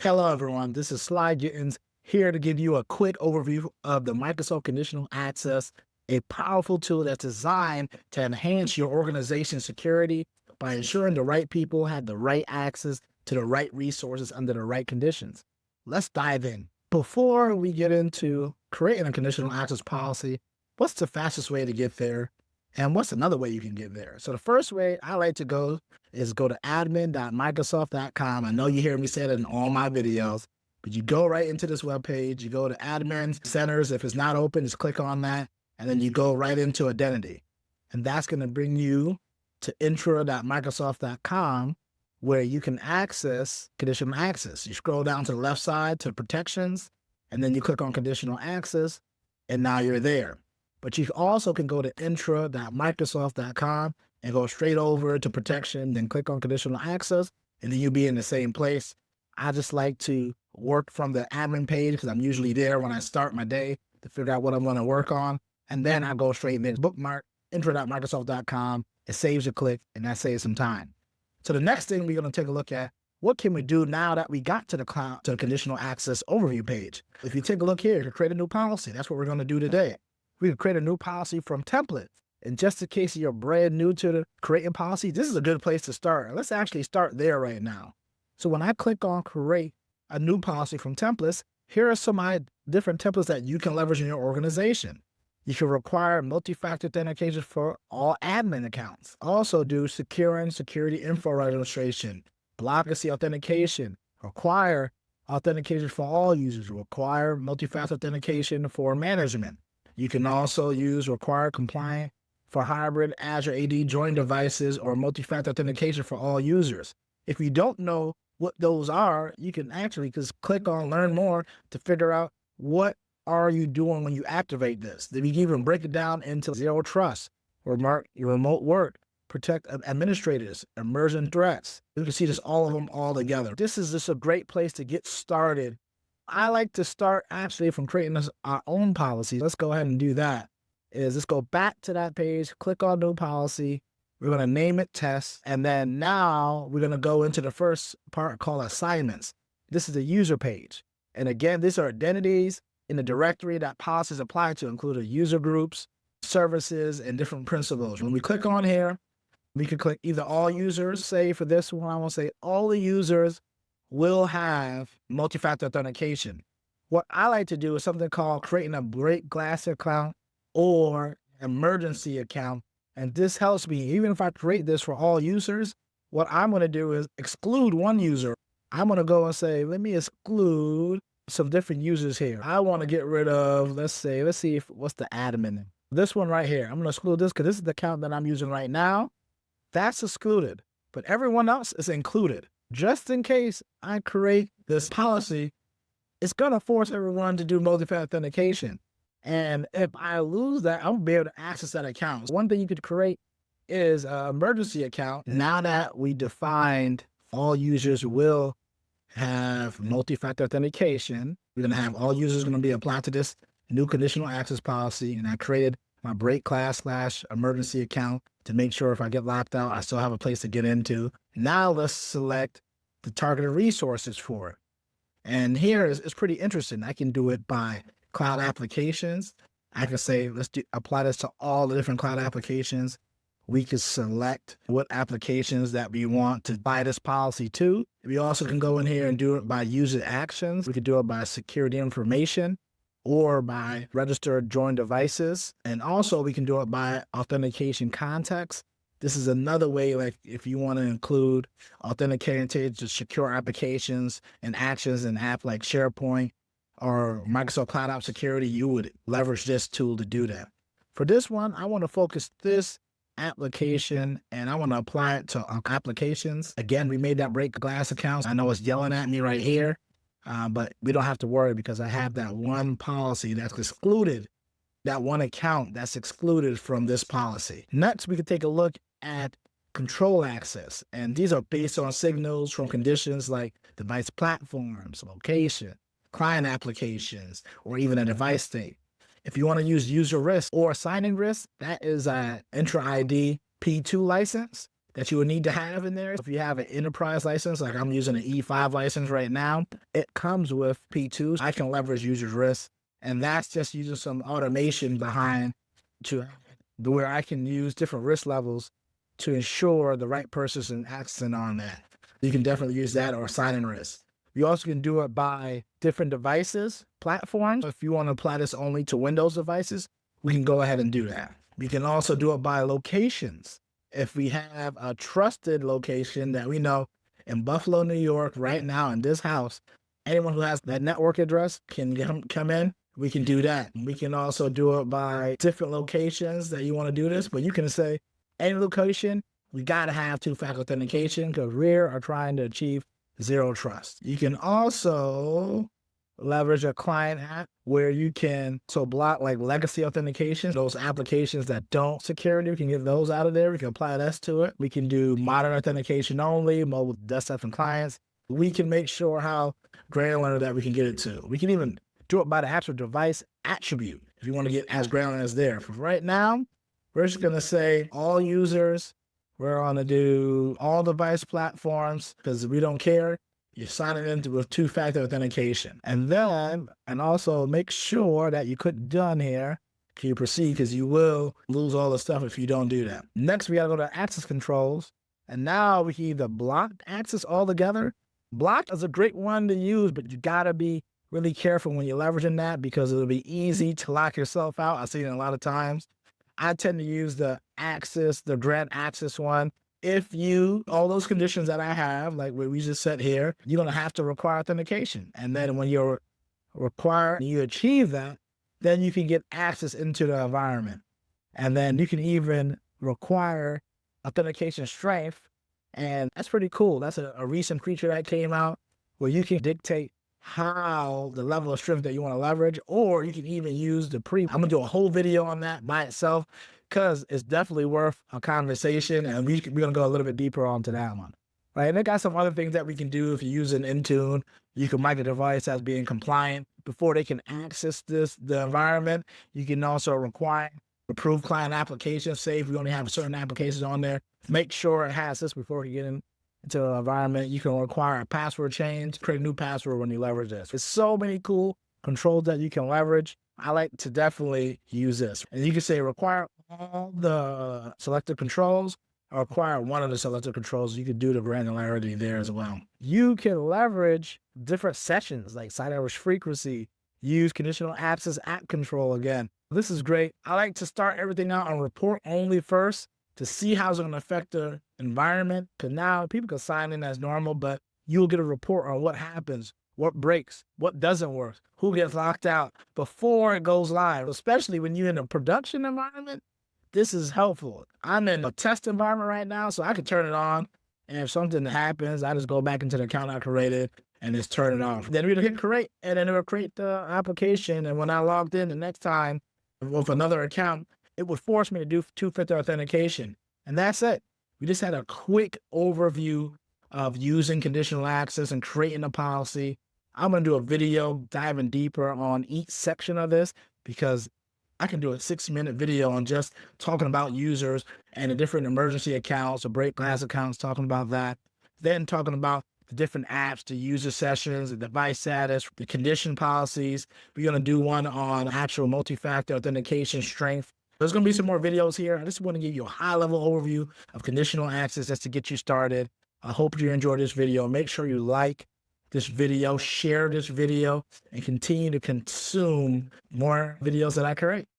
Hello, everyone. This is Sly Gittins here to give you a quick overview of the Microsoft Conditional Access, a powerful tool that's designed to enhance your organization's security by ensuring the right people have the right access to the right resources under the right conditions. Let's dive in. Before we get into creating a conditional access policy, what's the fastest way to get there? And what's another way you can get there? So the first way I like to go is go to admin.microsoft.com. I know you hear me say that in all my videos, but you go right into this webpage, you go to admin centers. If it's not open, just click on that, and then you go right into identity. And that's going to bring you to intro.microsoft.com, where you can access conditional access. You scroll down to the left side to protections, and then you click on conditional access, and now you're there. But you also can go to intra.microsoft.com and go straight over to protection, then click on conditional access, and then you'll be in the same place. I just like to work from the admin page because I'm usually there when I start my day to figure out what I'm going to work on. And then I go straight there, bookmark intro.microsoft.com. It saves a click, and that saves some time. So the next thing we're going to take a look at, what can we do now that we got to the cloud, to the conditional access overview page? If you take a look here to create a new policy, that's what we're going to do today. We can create a new policy from templates. And just in case you're brand new to the creating policy, this is a good place to start. Let's actually start there right now. So when I click on create a new policy from templates, here are some of my different templates that you can leverage in your organization. You can require multi-factor authentication for all admin accounts. Also do secure and security info registration, blockchain authentication, require authentication for all users, require multi-factor authentication for management. You can also use required compliant for hybrid Azure AD joint devices or multi-factor authentication for all users. If you don't know what those are, you can actually just click on learn more to figure out what are you doing when you activate this. Then you can even break it down into zero trust, remote work, protect administrators, emergent threats. You can see this all of them all together. This is just a great place to get started. I like to start actually from creating our own policy. Let's go ahead and do that. Let's go back to that page, click on new policy. We're going to name it test. And then now we're going to go into the first part called assignments. This is the user page. And again, these are identities in the directory that policies apply to, including user groups, services, and different principals. When we click on here, we can click either all users. Say for this one, I want to say all the users will have multi-factor authentication. What I like to do is something called creating a break glass account or emergency account. And this helps me, even if I create this for all users, what I'm going to do is exclude one user. I'm going to go and say, let me exclude some different users here. I want to get rid of, let's see what's the admin. This one right here. I'm going to exclude this because this is the account that I'm using right now. That's excluded, but everyone else is included. Just in case I create this policy, it's going to force everyone to do multi-factor authentication. And if I lose that, I won't be able to access that account. One thing you could create is an emergency account. Now that we defined all users will have multi-factor authentication, we're going to have all users going to be applied to this new conditional access policy. And I created my break class / emergency account to make sure if I get locked out, I still have a place to get into. Now let's select the targeted resources for it. And here is pretty interesting. I can do it by cloud applications. I can say, apply this to all the different cloud applications. We can select what applications that we want to apply this policy to. We also can go in here and do it by user actions. We could do it by security information or by registered joint devices. And also we can do it by authentication context. This is another way, like if you want to include authenticating to secure applications and actions in app like SharePoint or Microsoft Cloud App Security, you would leverage this tool to do that. For this one, I want to focus this application and I want to apply it to applications. Again, we made that break glass account. I know it's yelling at me right here, but we don't have to worry because I have that one policy that's excluded, that one account that's excluded from this policy. Next, we can take a look at control access. And these are based on signals from conditions like device platforms, location, client applications, or even a device state. If you want to use user risk or signing risk, that is an Entra ID P2 license. that you would need to have in there. If you have an enterprise license, like I'm using an E5 license right now, it comes with P2s. I can leverage users' risk, and that's just using some automation behind to where I can use different risk levels to ensure the right person's accessing on that. You can definitely use that or sign-in risk. You also can do it by different devices, platforms. If you want to apply this only to Windows devices, we can go ahead and do that. We can also do it by locations. If we have a trusted location that we know in Buffalo, New York, right now in this house, anyone who has that network address can come in. We can do that. We can also do it by different locations that you want to do this, but you can say any location, we got to have two-factor authentication because we are trying to achieve zero trust. You can also leverage a client app where you can block like legacy authentication, those applications that don't security, we can get those out of there. We can apply this to it. We can do modern authentication only, mobile desktops and clients. We can make sure how granular that we can get it to. We can even do it by the actual device attribute if you want to get as granular as there. For right now, we're just going to say all users. We're going to do all device platforms because we don't care. You're signing into with two-factor authentication. And also make sure that you click done here. Can you proceed? Because you will lose all the stuff if you don't do that. Next, we got to go to access controls. And now we can either block access altogether. Block is a great one to use, but you got to be really careful when you're leveraging that because it'll be easy to lock yourself out. I've seen it a lot of times. I tend to use the grant access one. If all those conditions that I have, like what we just said here, you're going to have to require authentication. And then when you're required, you achieve that, then you can get access into the environment. And then you can even require authentication strength. And that's pretty cool. That's a recent feature that came out where you can dictate how the level of strength that you want to leverage, or you can even use I'm going to do a whole video on that by itself because it's definitely worth a conversation, and we're going to go a little bit deeper onto that one. Right, and they got some other things that we can do. If you're using Intune, you can mark the device as being compliant before they can access the environment. You can also require approved client applications. Say if we only have certain applications on there, make sure it has this before you get into the environment. You can require a password change, create a new password when you leverage this. There's so many cool controls that you can leverage. I like to definitely use this. And you can say require all the selected controls or require one of the selected controls. You can do the granularity there as well. You can leverage different sessions like site average frequency, use conditional access app control again. This is great. I like to start everything out on report only first to see how it's going to affect the environment. Because now people can sign in as normal, but you'll get a report on what happens, what breaks, what doesn't work, who gets locked out before it goes live. Especially when you're in a production environment, this is helpful. I'm in a test environment right now, so I can turn it on. And if something happens, I just go back into the account I created and just turn it off. Then we hit create, and then it will create the application. And when I logged in the next time with another account, it would force me to do two-factor authentication. And that's it. We just had a quick overview of using conditional access and creating a policy. I'm going to do a video diving deeper on each section of this because I can do a 6-minute video on just talking about users and the different emergency accounts or break glass accounts, talking about that. Then talking about the different apps, the user sessions, the device status, the condition policies. We're going to do one on actual multi-factor authentication strength. There's going to be some more videos here. I just want to give you a high-level overview of conditional access just to get you started. I hope you enjoyed this video. Make sure you like this video, share this video, and continue to consume more videos that I create.